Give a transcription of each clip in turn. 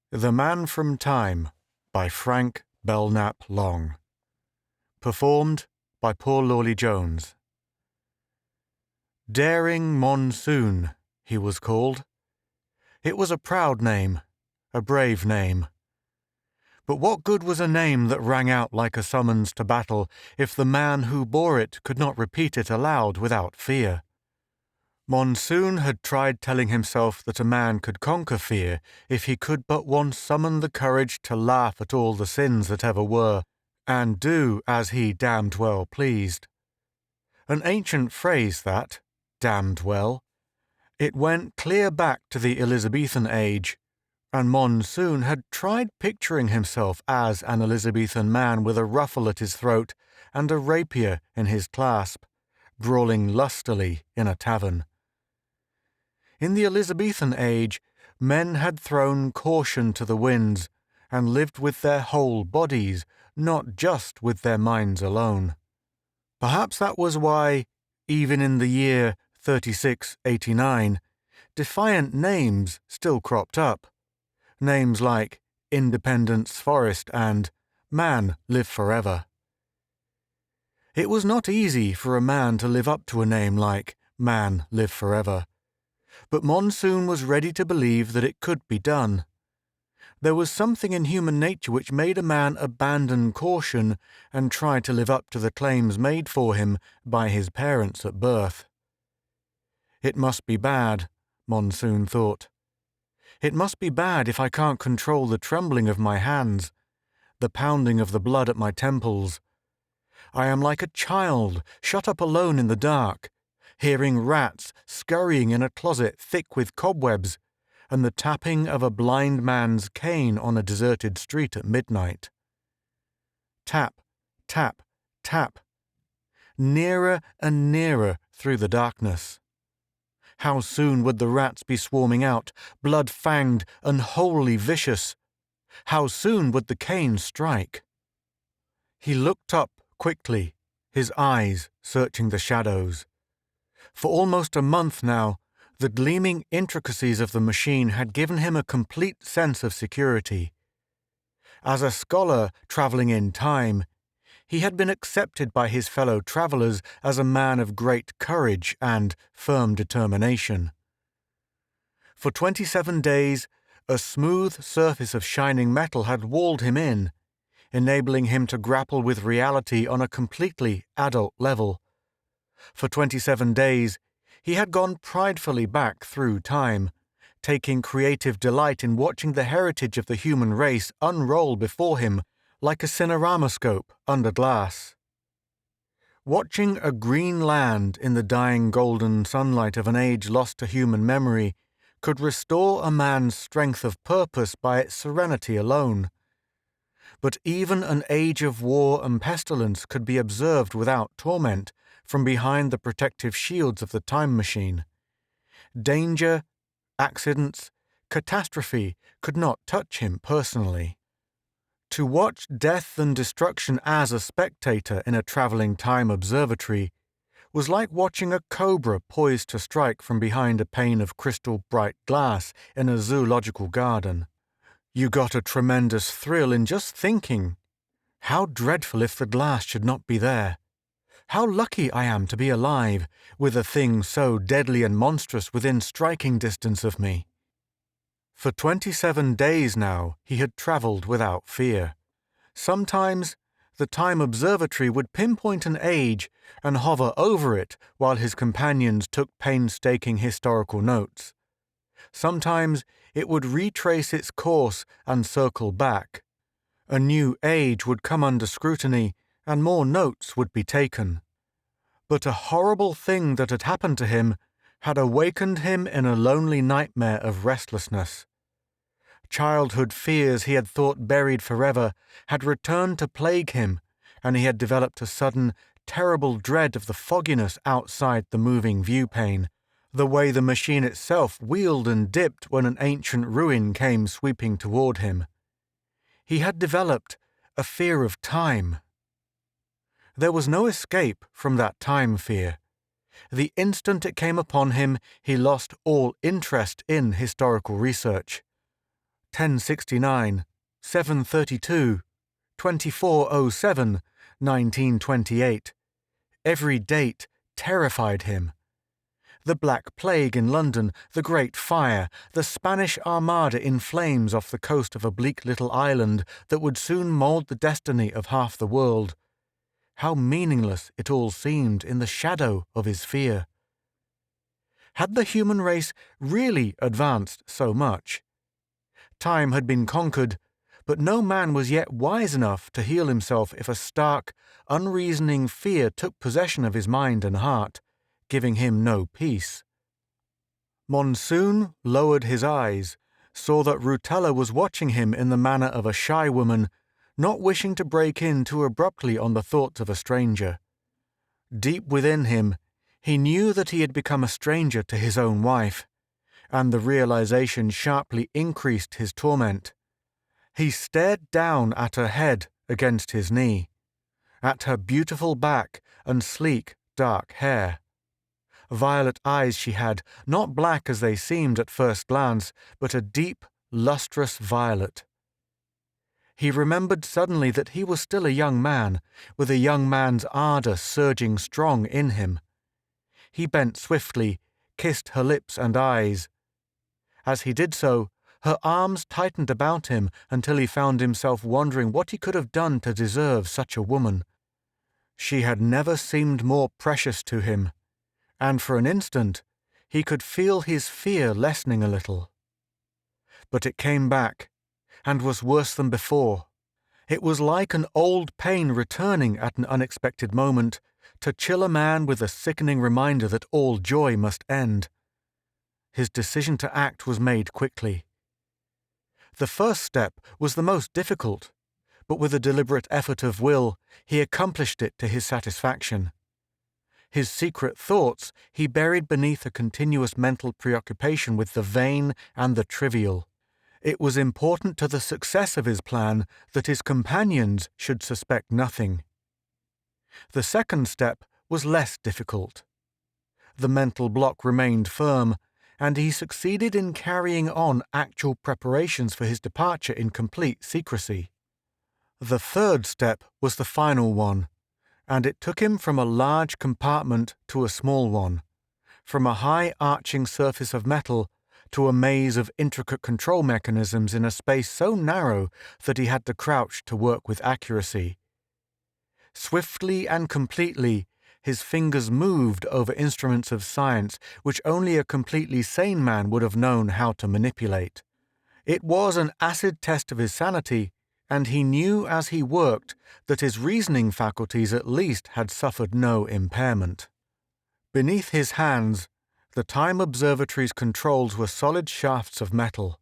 The Man from Time by Frank Belknap Long. Performed by Paul Lawley-Jones. Daring Monsoon, he was called. It was a proud name, a brave name. But what good was a name that rang out like a summons to battle if the man who bore it could not repeat it aloud without fear? Monsoon had tried telling himself that a man could conquer fear if he could but once summon the courage to laugh at all the sins that ever were, and do as he damned well pleased. An ancient phrase that, damned well. It went clear back to the Elizabethan age, and Monsoon had tried picturing himself as an Elizabethan man with a ruffle at his throat and a rapier in his clasp, brawling lustily in a tavern. In the Elizabethan age, men had thrown caution to the winds and lived with their whole bodies, not just with their minds alone. Perhaps that was why, even in the year 3689, defiant names still cropped up. Names like Independence Forest and Man Live Forever. It was not easy for a man to live up to a name like Man Live Forever. But Monsoon was ready to believe that it could be done. There was something in human nature which made a man abandon caution and try to live up to the claims made for him by his parents at birth. It must be bad, Monsoon thought. It must be bad if I can't control the trembling of my hands, the pounding of the blood at my temples. I am like a child shut up alone in the dark, hearing rats scurrying in a closet thick with cobwebs, and the tapping of a blind man's cane on a deserted street at midnight. Tap, tap, tap. Nearer and nearer through the darkness. How soon would the rats be swarming out, blood-fanged and wholly vicious? How soon would the cane strike? He looked up quickly, his eyes searching the shadows. For almost a month now, the gleaming intricacies of the machine had given him a complete sense of security. As a scholar traveling in time, he had been accepted by his fellow travelers as a man of great courage and firm determination. For 27 days, a smooth surface of shining metal had walled him in, enabling him to grapple with reality on a completely adult level. For 27 days, he had gone pridefully back through time, taking creative delight in watching the heritage of the human race unroll before him like a cineramascope under glass. Watching a green land in the dying golden sunlight of an age lost to human memory could restore a man's strength of purpose by its serenity alone. But even an age of war and pestilence could be observed without torment from behind the protective shields of the time machine. Danger, accidents, catastrophe could not touch him personally. To watch death and destruction as a spectator in a traveling time observatory was like watching a cobra poised to strike from behind a pane of crystal bright glass in a zoological garden. You got a tremendous thrill in just thinking, how dreadful if the glass should not be there. How lucky I am to be alive, with a thing so deadly and monstrous within striking distance of me. For 27 days now he had travelled without fear. Sometimes the time observatory would pinpoint an age and hover over it while his companions took painstaking historical notes. Sometimes it would retrace its course and circle back. A new age would come under scrutiny, and more notes would be taken. But a horrible thing that had happened to him had awakened him in a lonely nightmare of restlessness. Childhood fears he had thought buried forever had returned to plague him, and he had developed a sudden, terrible dread of the fogginess outside the moving viewpane, the way the machine itself wheeled and dipped when an ancient ruin came sweeping toward him. He had developed a fear of time. There was no escape from that time fear. The instant it came upon him, he lost all interest in historical research. 1069, 732, 2407, 1928. Every date terrified him. The Black Plague in London, the Great Fire, the Spanish Armada in flames off the coast of a bleak little island that would soon mould the destiny of half the world. How meaningless it all seemed in the shadow of his fear. Had the human race really advanced so much? Time had been conquered, but no man was yet wise enough to heal himself if a stark, unreasoning fear took possession of his mind and heart, giving him no peace. Monsoon lowered his eyes, saw that Rutella was watching him in the manner of a shy woman, not wishing to break in too abruptly on the thoughts of a stranger. Deep within him, he knew that he had become a stranger to his own wife, and the realization sharply increased his torment. He stared down at her head against his knee, at her beautiful back and sleek, dark hair. Violet eyes she had, not black as they seemed at first glance, but a deep, lustrous violet. He remembered suddenly that he was still a young man, with a young man's ardor surging strong in him. He bent swiftly, kissed her lips and eyes. As he did so, her arms tightened about him until he found himself wondering what he could have done to deserve such a woman. She had never seemed more precious to him, and for an instant he could feel his fear lessening a little. But it came back, and was worse than before. It was like an old pain returning at an unexpected moment, to chill a man with a sickening reminder that all joy must end. His decision to act was made quickly. The first step was the most difficult, but with a deliberate effort of will, he accomplished it to his satisfaction. His secret thoughts he buried beneath a continuous mental preoccupation with the vain and the trivial. It was important to the success of his plan that his companions should suspect nothing. The second step was less difficult. The mental block remained firm, and he succeeded in carrying on actual preparations for his departure in complete secrecy. The third step was the final one, and it took him from a large compartment to a small one, from a high arching surface of metal to a maze of intricate control mechanisms in a space so narrow that he had to crouch to work with accuracy. Swiftly and completely, his fingers moved over instruments of science which only a completely sane man would have known how to manipulate. It was an acid test of his sanity, and he knew as he worked that his reasoning faculties at least had suffered no impairment. Beneath his hands, the Time Observatory's controls were solid shafts of metal.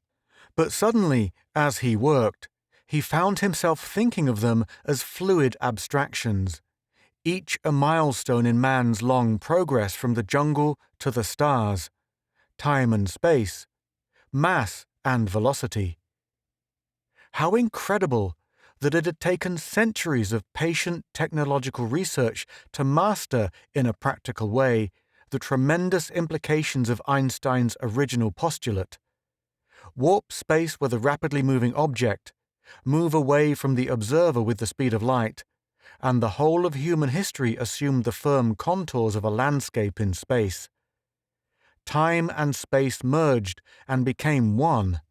But suddenly, as he worked, he found himself thinking of them as fluid abstractions, each a milestone in man's long progress from the jungle to the stars, time and space, mass and velocity. How incredible that it had taken centuries of patient technological research to master, in a practical way, the tremendous implications of Einstein's original postulate. Warp space with a rapidly moving object, move away from the observer with the speed of light, and the whole of human history assumed the firm contours of a landscape in space. Time and space merged and became one,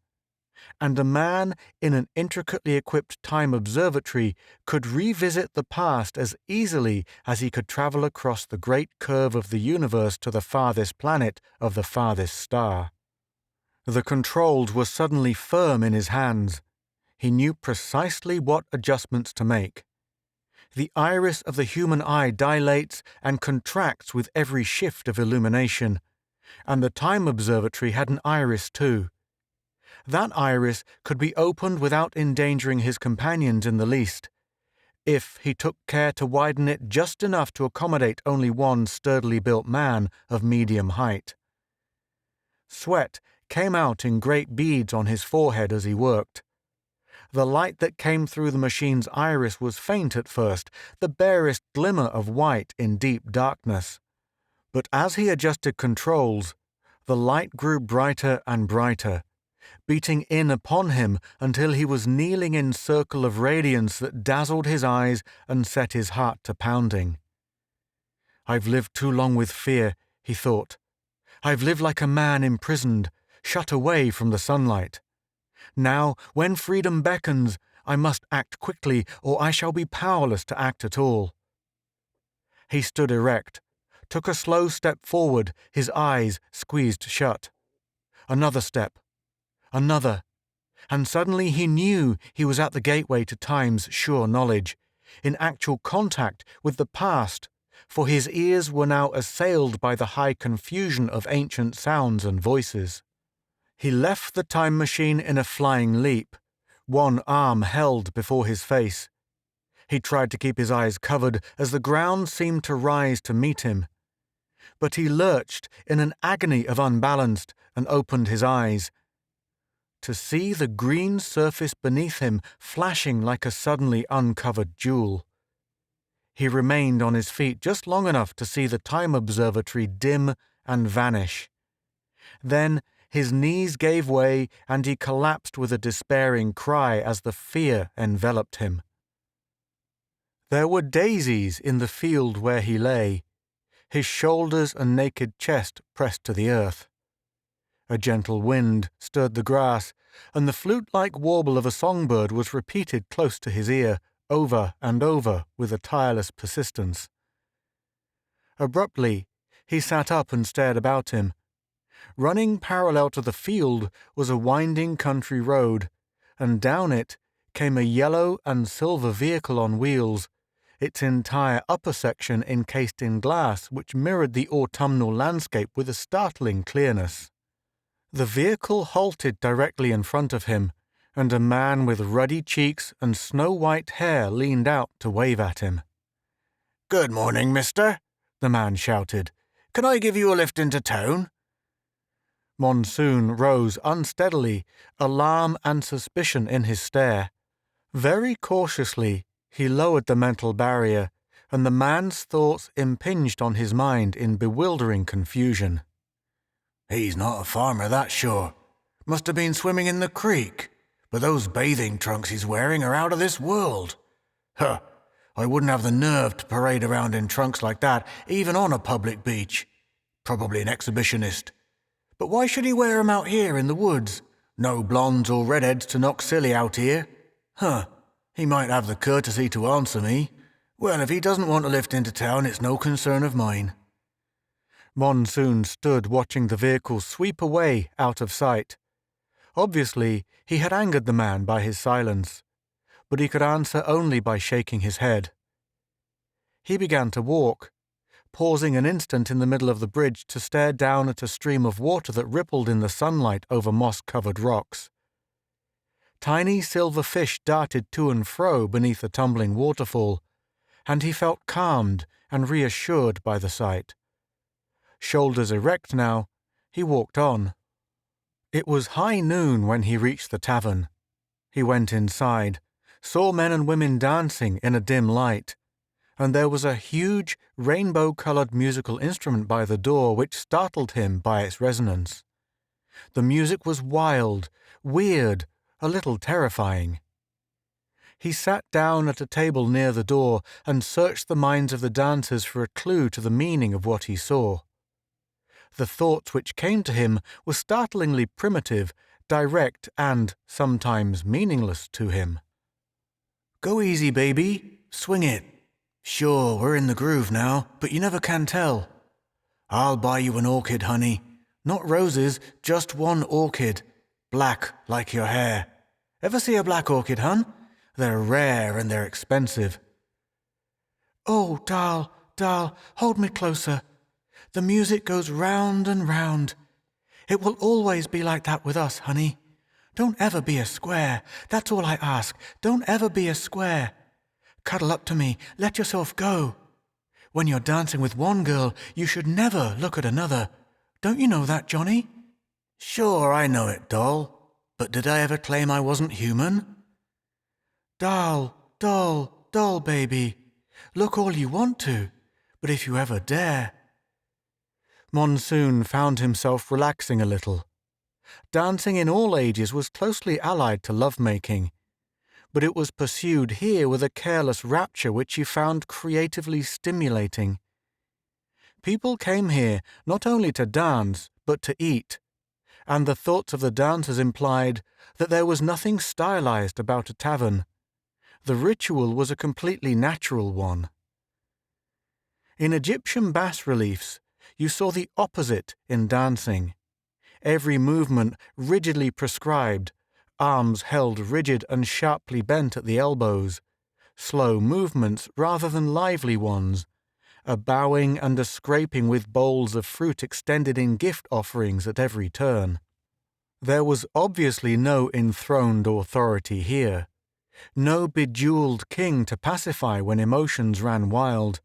and a man in an intricately equipped time observatory could revisit the past as easily as he could travel across the great curve of the universe to the farthest planet of the farthest star. The controls were suddenly firm in his hands. He knew precisely what adjustments to make. The iris of the human eye dilates and contracts with every shift of illumination, and the Time Observatory had an iris too. That iris could be opened without endangering his companions in the least, if he took care to widen it just enough to accommodate only one sturdily built man of medium height. Sweat came out in great beads on his forehead as he worked. The light that came through the machine's iris was faint at first, the barest glimmer of white in deep darkness. But as he adjusted controls, the light grew brighter and brighter, beating in upon him until he was kneeling in circle of radiance that dazzled his eyes and set his heart to pounding. "I've lived too long with fear," he thought. "I've lived like a man imprisoned, shut away from the sunlight. Now, when freedom beckons, I must act quickly, or I shall be powerless to act at all." He stood erect, took a slow step forward, his eyes squeezed shut. Another step, another, and suddenly he knew he was at the gateway to time's sure knowledge, in actual contact with the past, for his ears were now assailed by the high confusion of ancient sounds and voices. He left the time machine in a flying leap, one arm held before his face. He tried to keep his eyes covered as the ground seemed to rise to meet him. But he lurched in an agony of unbalanced and opened his eyes, to see the green surface beneath him flashing like a suddenly uncovered jewel. He remained on his feet just long enough to see the time observatory dim and vanish. Then his knees gave way and he collapsed with a despairing cry as the fear enveloped him. There were daisies in the field where he lay, his shoulders and naked chest pressed to the earth. A gentle wind stirred the grass, and the flute-like warble of a songbird was repeated close to his ear, over and over with a tireless persistence. Abruptly, he sat up and stared about him. Running parallel to the field was a winding country road, and down it came a yellow and silver vehicle on wheels, its entire upper section encased in glass which mirrored the autumnal landscape with a startling clearness. The vehicle halted directly in front of him, and a man with ruddy cheeks and snow-white hair leaned out to wave at him. "Good morning, mister," the man shouted. "Can I give you a lift into town?" Monsoon rose unsteadily, alarm and suspicion in his stare. Very cautiously, he lowered the mental barrier, and the man's thoughts impinged on his mind in bewildering confusion. "He's not a farmer, that's sure. Must have been swimming in the creek. But those bathing trunks he's wearing are out of this world. Huh, I wouldn't have the nerve to parade around in trunks like that, even on a public beach. Probably an exhibitionist. But why should he wear 'em out here in the woods? No blondes or redheads to knock silly out here. Huh, he might have the courtesy to answer me. Well, if he doesn't want to lift into town, it's no concern of mine." Monsoon stood watching the vehicle sweep away out of sight. Obviously, he had angered the man by his silence, but he could answer only by shaking his head. He began to walk, pausing an instant in the middle of the bridge to stare down at a stream of water that rippled in the sunlight over moss-covered rocks. Tiny silver fish darted to and fro beneath the tumbling waterfall, and he felt calmed and reassured by the sight. Shoulders erect now, he walked on. It was high noon when he reached the tavern. He went inside, saw men and women dancing in a dim light, and there was a huge, rainbow-colored musical instrument by the door which startled him by its resonance. The music was wild, weird, a little terrifying. He sat down at a table near the door and searched the minds of the dancers for a clue to the meaning of what he saw. The thoughts which came to him were startlingly primitive, direct, and sometimes meaningless to him. "Go easy, baby. Swing it. Sure, we're in the groove now, but you never can tell. I'll buy you an orchid, honey. Not roses, just one orchid. Black, like your hair. Ever see a black orchid, hun? They're rare and they're expensive." "Oh, Dal, hold me closer. The music goes round and round. It will always be like that with us, honey. Don't ever be a square. That's all I ask. Don't ever be a square. Cuddle up to me. Let yourself go. When you're dancing with one girl, you should never look at another. Don't you know that, Johnny?" "Sure, I know it, doll. But did I ever claim I wasn't human?" "Doll, baby. Look all you want to, but if you ever dare." Monsoon found himself relaxing a little. Dancing in all ages was closely allied to lovemaking, but it was pursued here with a careless rapture which he found creatively stimulating. People came here not only to dance, but to eat, and the thoughts of the dancers implied that there was nothing stylized about a tavern. The ritual was a completely natural one. In Egyptian bas-reliefs, you saw the opposite in dancing. Every movement rigidly prescribed, arms held rigid and sharply bent at the elbows, slow movements rather than lively ones, a bowing and a scraping with bowls of fruit extended in gift offerings at every turn. There was obviously no enthroned authority here, no bejeweled king to pacify when emotions ran wild,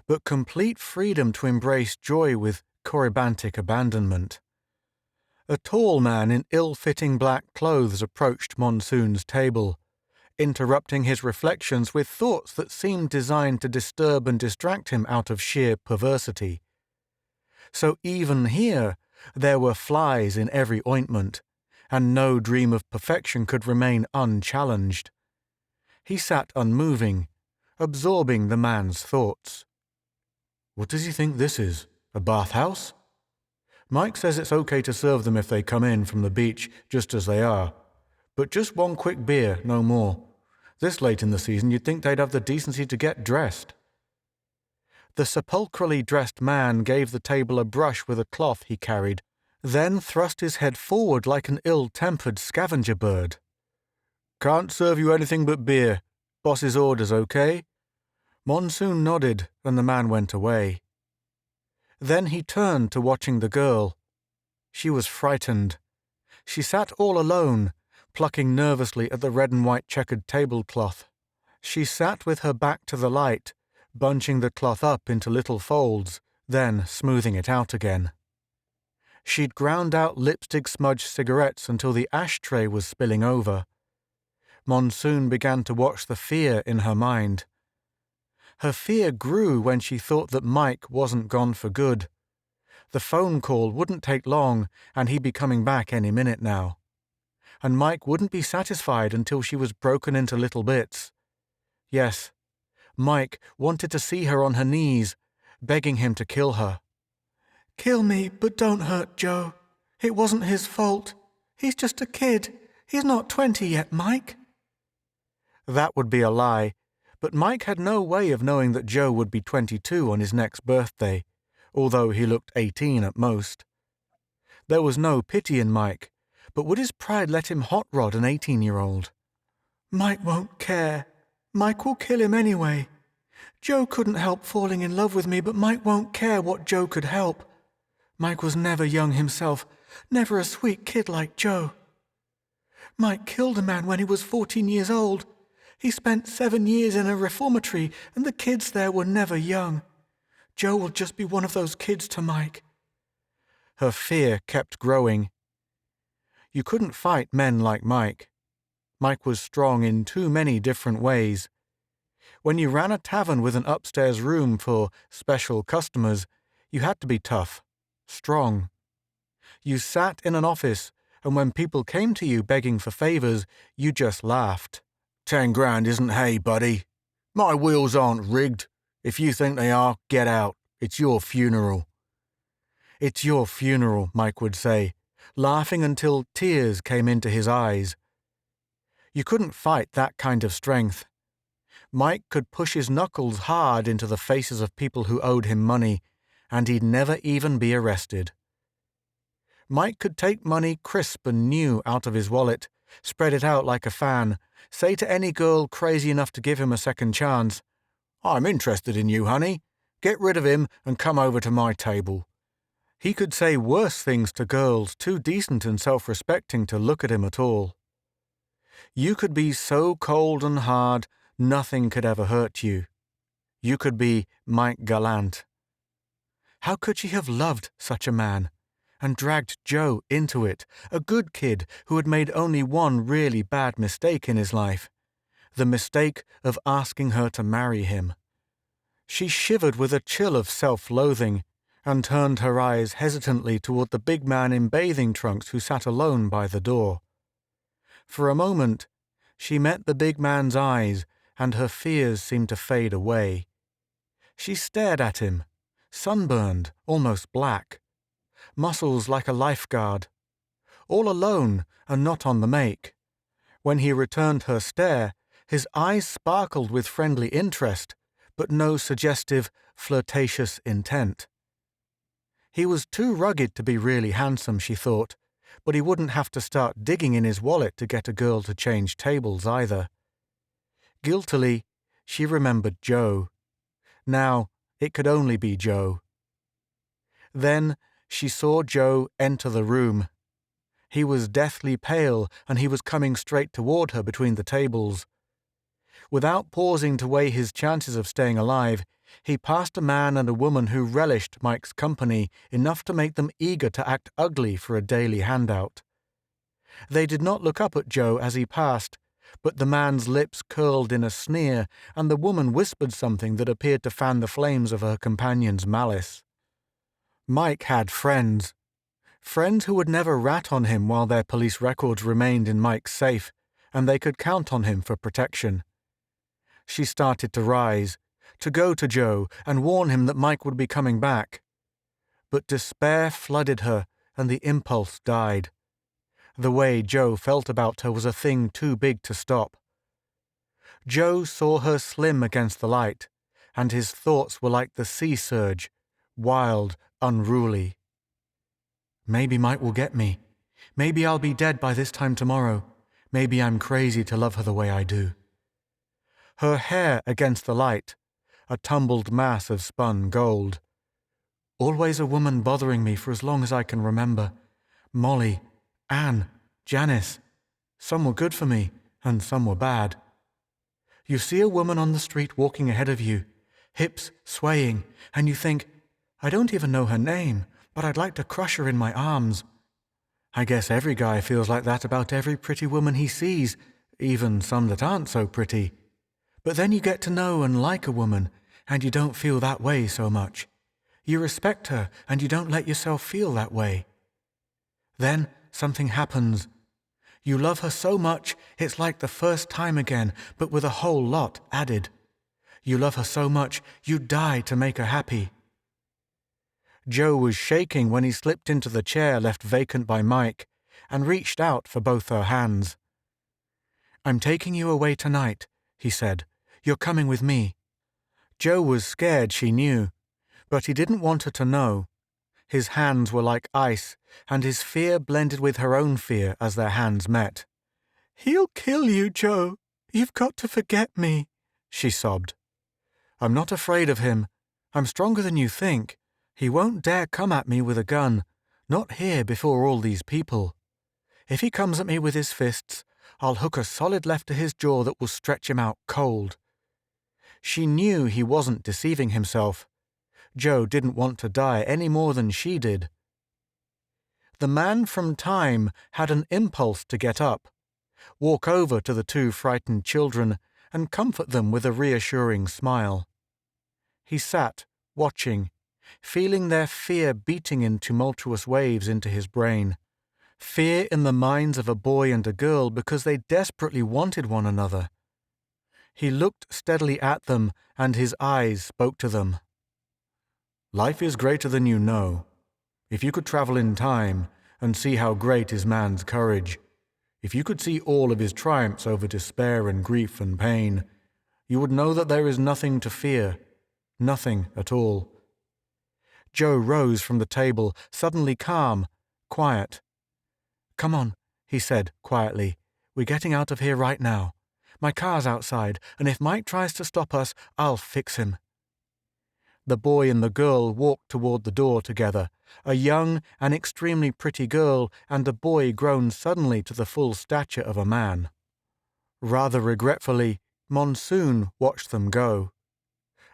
but complete freedom to embrace joy with corybantic abandonment. A tall man in ill-fitting black clothes approached Monsoon's table, interrupting his reflections with thoughts that seemed designed to disturb and distract him out of sheer perversity. So even here there were flies in every ointment, and no dream of perfection could remain unchallenged. He sat unmoving, absorbing the man's thoughts. "What does he think this is? A bathhouse? Mike says it's okay to serve them if they come in from the beach just as they are. But just one quick beer, no more. This late in the season you'd think they'd have the decency to get dressed." The sepulchrally dressed man gave the table a brush with a cloth he carried, then thrust his head forward like an ill-tempered scavenger bird. "Can't serve you anything but beer. Boss's orders, okay?" Monsoon nodded, and the man went away. Then he turned to watching the girl. She was frightened. She sat all alone, plucking nervously at the red and white checkered tablecloth. She sat with her back to the light, bunching the cloth up into little folds, then smoothing it out again. She'd ground out lipstick-smudged cigarettes until the ashtray was spilling over. Monsoon began to watch the fear in her mind. Her fear grew when she thought that Mike wasn't gone for good. The phone call wouldn't take long, and he'd be coming back any minute now. And Mike wouldn't be satisfied until she was broken into little bits. Yes, Mike wanted to see her on her knees, begging him to kill her. "Kill me, but don't hurt Joe. It wasn't his fault. He's just a kid. He's not 20 yet, Mike." That would be a lie, but Mike had no way of knowing that Joe would be 22 on his next birthday, although he looked 18 at most. There was no pity in Mike, but would his pride let him hot rod an 18-year-old? "Mike won't care. Mike will kill him anyway. Joe couldn't help falling in love with me, but Mike won't care what Joe could help. Mike was never young himself, never a sweet kid like Joe. Mike killed a man when he was 14 years old. He spent 7 years in a reformatory, and the kids there were never young. Joe will just be one of those kids to Mike." Her fear kept growing. You couldn't fight men like Mike. Mike was strong in too many different ways. When you ran a tavern with an upstairs room for special customers, you had to be tough, strong. You sat in an office, and when people came to you begging for favors, you just laughed. "10 grand isn't hay, buddy. My wheels aren't rigged. If you think they are, get out. It's your funeral." "It's your funeral," Mike would say, laughing until tears came into his eyes. You couldn't fight that kind of strength. Mike could push his knuckles hard into the faces of people who owed him money, and he'd never even be arrested. Mike could take money crisp and new out of his wallet, spread it out like a fan, say to any girl crazy enough to give him a second chance, "I'm interested in you, honey. Get rid of him and come over to my table." He could say worse things to girls too decent and self-respecting to look at him at all. You could be so cold and hard, nothing could ever hurt you. You could be Mike Gallant. How could she have loved such a man, and dragged Joe into it, a good kid who had made only one really bad mistake in his life, the mistake of asking her to marry him? She shivered with a chill of self-loathing, and turned her eyes hesitantly toward the big man in bathing trunks who sat alone by the door. For a moment, she met the big man's eyes, and her fears seemed to fade away. She stared at him, sunburned, almost black, muscles like a lifeguard, all alone and not on the make. When he returned her stare, his eyes sparkled with friendly interest, but no suggestive, flirtatious intent. He was too rugged to be really handsome, she thought, but he wouldn't have to start digging in his wallet to get a girl to change tables either. Guiltily, she remembered Joe. Now, it could only be Joe. Then she saw Joe enter the room. He was deathly pale, and he was coming straight toward her between the tables. Without pausing to weigh his chances of staying alive, he passed a man and a woman who relished Mike's company enough to make them eager to act ugly for a daily handout. They did not look up at Joe as he passed, but the man's lips curled in a sneer, and the woman whispered something that appeared to fan the flames of her companion's malice. Mike had friends. Friends who would never rat on him while their police records remained in Mike's safe, and they could count on him for protection. She started to rise, to go to Joe and warn him that Mike would be coming back. But despair flooded her, and the impulse died. The way Joe felt about her was a thing too big to stop. Joe saw her slim against the light, and his thoughts were like the sea surge, wild, unruly. Maybe Mike will get me. Maybe I'll be dead by this time tomorrow. Maybe I'm crazy to love her the way I do. Her hair against the light, a tumbled mass of spun gold. Always a woman bothering me for as long as I can remember. Molly, Anne, Janice. Some were good for me, and some were bad. You see a woman on the street walking ahead of you, hips swaying, and you think, I don't even know her name, but I'd like to crush her in my arms. I guess every guy feels like that about every pretty woman he sees, even some that aren't so pretty. But then you get to know and like a woman, and you don't feel that way so much. You respect her, and you don't let yourself feel that way. Then something happens. You love her so much, it's like the first time again, but with a whole lot added. You love her so much, you'd die to make her happy. Joe was shaking when he slipped into the chair left vacant by Mike, and reached out for both her hands. I'm taking you away tonight, he said. You're coming with me. Joe was scared, she knew, but he didn't want her to know. His hands were like ice, and his fear blended with her own fear as their hands met. He'll kill you, Joe. You've got to forget me, she sobbed. I'm not afraid of him. I'm stronger than you think. He won't dare come at me with a gun, not here before all these people. If he comes at me with his fists, I'll hook a solid left to his jaw that will stretch him out cold. She knew he wasn't deceiving himself. Joe didn't want to die any more than she did. The man from Time had an impulse to get up, walk over to the two frightened children, and comfort them with a reassuring smile. He sat, watching, feeling their fear beating in tumultuous waves into his brain. Fear in the minds of a boy and a girl because they desperately wanted one another. He looked steadily at them, and his eyes spoke to them. Life is greater than you know. If you could travel in time and see how great is man's courage, if you could see all of his triumphs over despair and grief and pain, you would know that there is nothing to fear, nothing at all. Joe rose from the table, suddenly calm, quiet. Come on, he said quietly. We're getting out of here right now. My car's outside, and if Mike tries to stop us, I'll fix him. The boy and the girl walked toward the door together, a young and extremely pretty girl and a boy grown suddenly to the full stature of a man. Rather regretfully, Monsoon watched them go.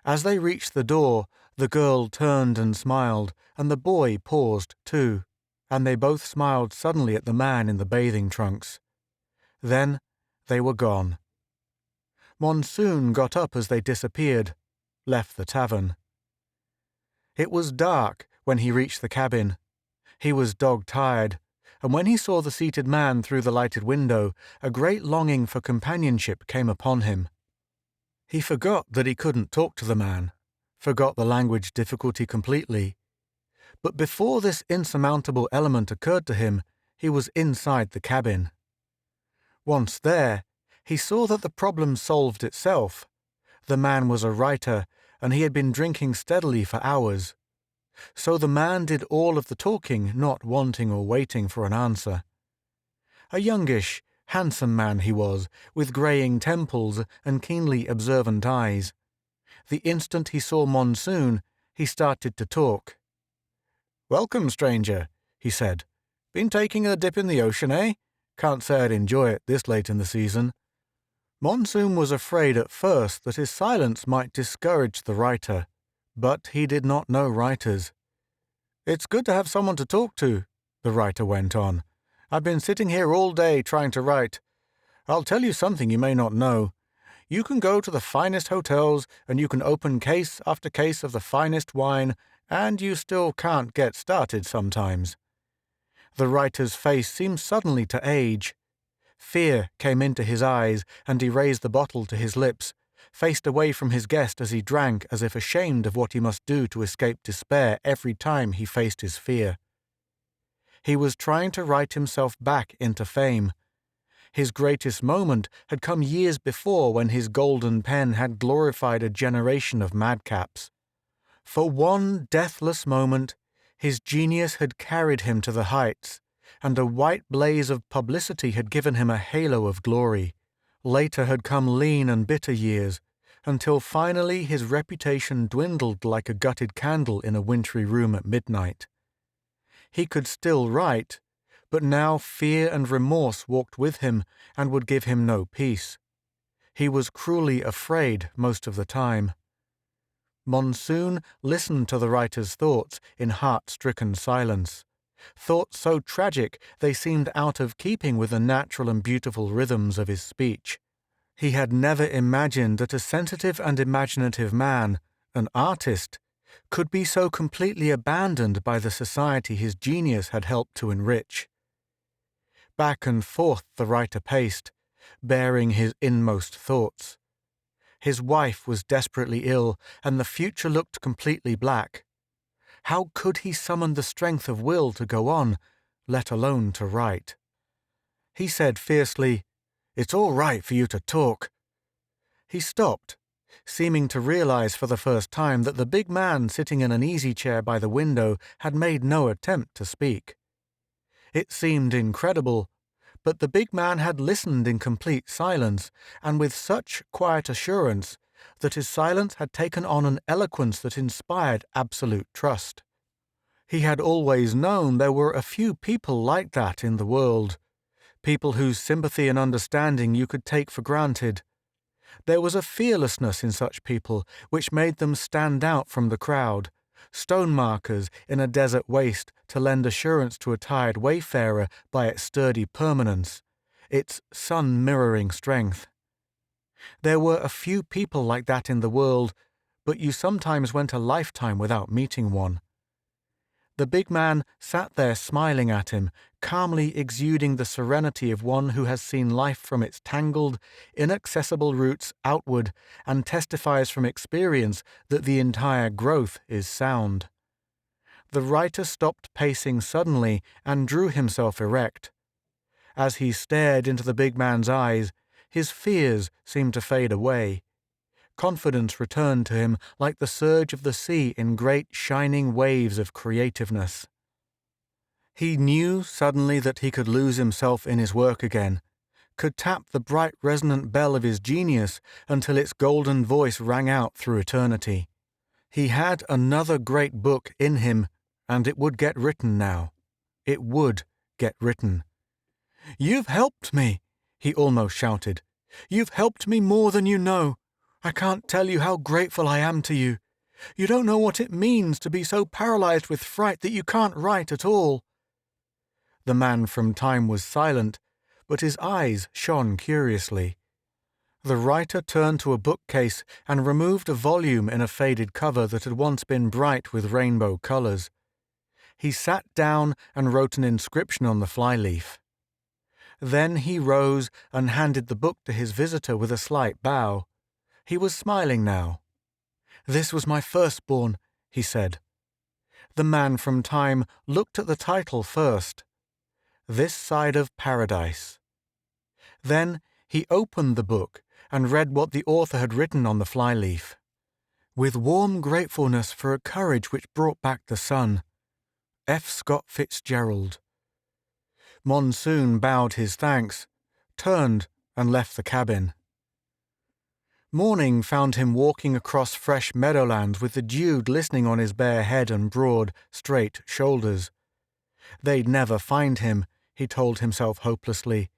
As they reached the door, the girl turned and smiled, and the boy paused too, and they both smiled suddenly at the man in the bathing trunks. Then they were gone. Monsoon got up as they disappeared, left the tavern. It was dark when he reached the cabin. He was dog-tired, and when he saw the seated man through the lighted window, a great longing for companionship came upon him. He forgot that he couldn't talk to the man, forgot the language difficulty completely. But before this insurmountable element occurred to him, he was inside the cabin. Once there, he saw that the problem solved itself. The man was a writer, and he had been drinking steadily for hours. So the man did all of the talking, not wanting or waiting for an answer. A youngish, handsome man he was, with greying temples and keenly observant eyes. The instant he saw Monsoon, he started to talk. "Welcome, stranger," he said. "Been taking a dip in the ocean, eh? Can't say I'd enjoy it this late in the season." Monsoon was afraid at first that his silence might discourage the writer, but he did not know writers. "It's good to have someone to talk to," the writer went on. "I've been sitting here all day trying to write. I'll tell you something you may not know. You can go to the finest hotels, and you can open case after case of the finest wine, and you still can't get started sometimes." The writer's face seemed suddenly to age. Fear came into his eyes, and he raised the bottle to his lips, faced away from his guest as he drank as if ashamed of what he must do to escape despair every time he faced his fear. He was trying to write himself back into fame. His greatest moment had come years before when his golden pen had glorified a generation of madcaps. For one deathless moment, his genius had carried him to the heights, and a white blaze of publicity had given him a halo of glory. Later had come lean and bitter years, until finally his reputation dwindled like a gutted candle in a wintry room at midnight. He could still write, but now fear and remorse walked with him and would give him no peace. He was cruelly afraid most of the time. Monsoon listened to the writer's thoughts in heart-stricken silence. Thoughts so tragic they seemed out of keeping with the natural and beautiful rhythms of his speech. He had never imagined that a sensitive and imaginative man, an artist, could be so completely abandoned by the society his genius had helped to enrich. Back and forth the writer paced, bearing his inmost thoughts. His wife was desperately ill, and the future looked completely black. How could he summon the strength of will to go on, let alone to write? He said fiercely, "It's all right for you to talk." He stopped, seeming to realize for the first time that the big man sitting in an easy chair by the window had made no attempt to speak. It seemed incredible, but the big man had listened in complete silence, and with such quiet assurance that his silence had taken on an eloquence that inspired absolute trust. He had always known there were a few people like that in the world, people whose sympathy and understanding you could take for granted. There was a fearlessness in such people which made them stand out from the crowd, stone markers in a desert waste to lend assurance to a tired wayfarer by its sturdy permanence, its sun-mirroring strength. There were a few people like that in the world, but you sometimes went a lifetime without meeting one. The big man sat there smiling at him, calmly exuding the serenity of one who has seen life from its tangled, inaccessible roots outward and testifies from experience that the entire growth is sound. The writer stopped pacing suddenly and drew himself erect. As he stared into the big man's eyes, his fears seemed to fade away. Confidence returned to him like the surge of the sea in great shining waves of creativeness. He knew suddenly that he could lose himself in his work again, could tap the bright resonant bell of his genius until its golden voice rang out through eternity. He had another great book in him, and it would get written now. It would get written. "You've helped me," he almost shouted. "You've helped me more than you know. I can't tell you how grateful I am to you. You don't know what it means to be so paralyzed with fright that you can't write at all." The man from Time was silent, but his eyes shone curiously. The writer turned to a bookcase and removed a volume in a faded cover that had once been bright with rainbow colors. He sat down and wrote an inscription on the flyleaf. Then he rose and handed the book to his visitor with a slight bow. He was smiling now. "This was my firstborn," he said. The man from Time looked at the title first. This Side of Paradise. Then he opened the book and read what the author had written on the flyleaf. "With warm gratefulness for a courage which brought back the sun. F. Scott Fitzgerald." Monsoon bowed his thanks, turned and left the cabin. Morning found him walking across fresh meadowlands with the dew glistening on his bare head and broad, straight shoulders. They'd never find him, he told himself hopelessly.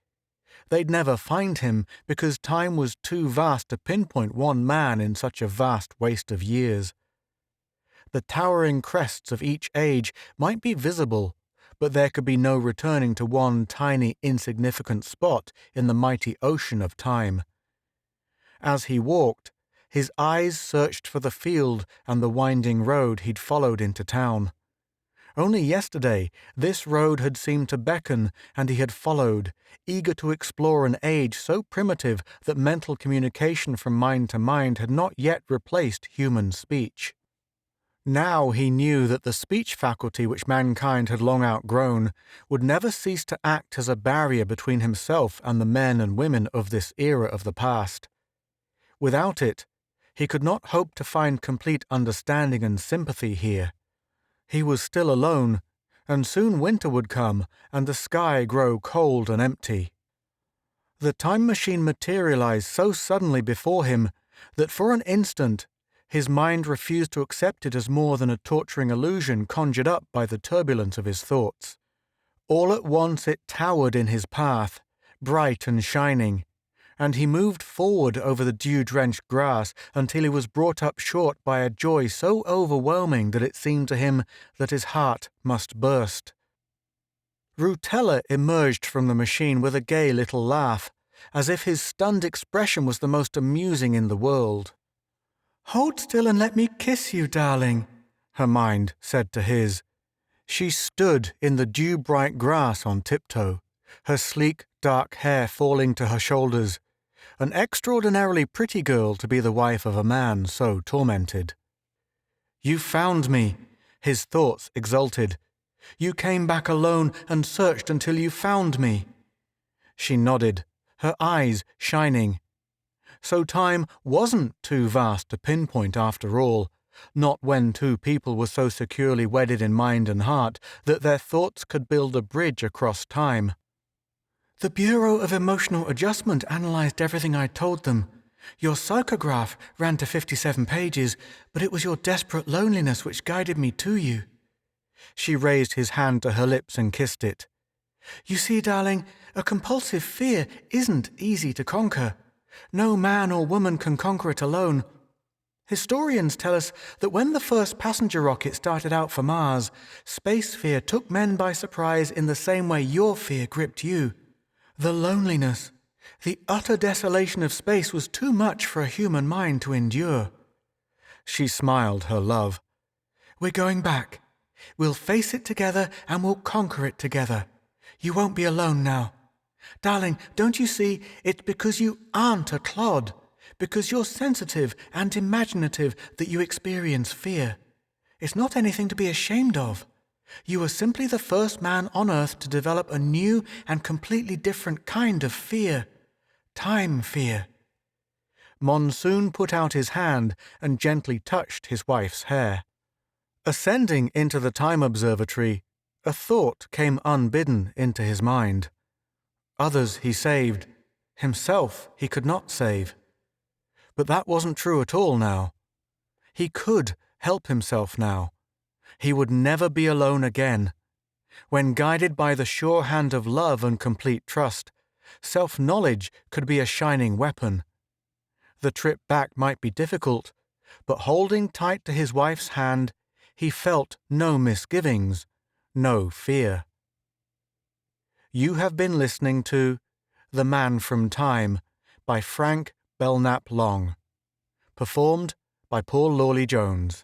They'd never find him because time was too vast to pinpoint one man in such a vast waste of years. The towering crests of each age might be visible, but there could be no returning to one tiny, insignificant spot in the mighty ocean of time. As he walked, his eyes searched for the field and the winding road he'd followed into town. Only yesterday this road had seemed to beckon, and he had followed, eager to explore an age so primitive that mental communication from mind to mind had not yet replaced human speech. Now he knew that the speech faculty which mankind had long outgrown would never cease to act as a barrier between himself and the men and women of this era of the past. Without it, he could not hope to find complete understanding and sympathy here. He was still alone, and soon winter would come and the sky grow cold and empty. The time machine materialized so suddenly before him that for an instant his mind refused to accept it as more than a torturing illusion conjured up by the turbulence of his thoughts. All at once it towered in his path, bright and shining, and he moved forward over the dew-drenched grass until he was brought up short by a joy so overwhelming that it seemed to him that his heart must burst. Rutella emerged from the machine with a gay little laugh, as if his stunned expression was the most amusing in the world. "Hold still and let me kiss you, darling," her mind said to his. She stood in the dew-bright grass on tiptoe, her sleek, dark hair falling to her shoulders, an extraordinarily pretty girl to be the wife of a man so tormented. "You found me," his thoughts exulted. "You came back alone and searched until you found me." She nodded, her eyes shining. So time wasn't too vast to pinpoint after all, not when two people were so securely wedded in mind and heart that their thoughts could build a bridge across time. "The Bureau of Emotional Adjustment analyzed everything I told them. Your psychograph ran to 57 pages, but it was your desperate loneliness which guided me to you." She raised his hand to her lips and kissed it. "You see, darling, a compulsive fear isn't easy to conquer. No man or woman can conquer it alone. Historians tell us that when the first passenger rocket started out for Mars, space fear took men by surprise in the same way your fear gripped you. The loneliness, the utter desolation of space was too much for a human mind to endure." She smiled her love. "We're going back. We'll face it together and we'll conquer it together. You won't be alone now. Darling, don't you see, it's because you aren't a clod, because you're sensitive and imaginative that you experience fear. It's not anything to be ashamed of. You are simply the first man on Earth to develop a new and completely different kind of fear. Time fear." Monsoon put out his hand and gently touched his wife's hair. Ascending into the time observatory, a thought came unbidden into his mind. Others he saved, himself he could not save. But that wasn't true at all now. He could help himself now. He would never be alone again. When guided by the sure hand of love and complete trust, self-knowledge could be a shining weapon. The trip back might be difficult, but holding tight to his wife's hand, he felt no misgivings, no fear. You have been listening to The Man from Time by Frank Belknap Long, performed by Paul Lawley Jones.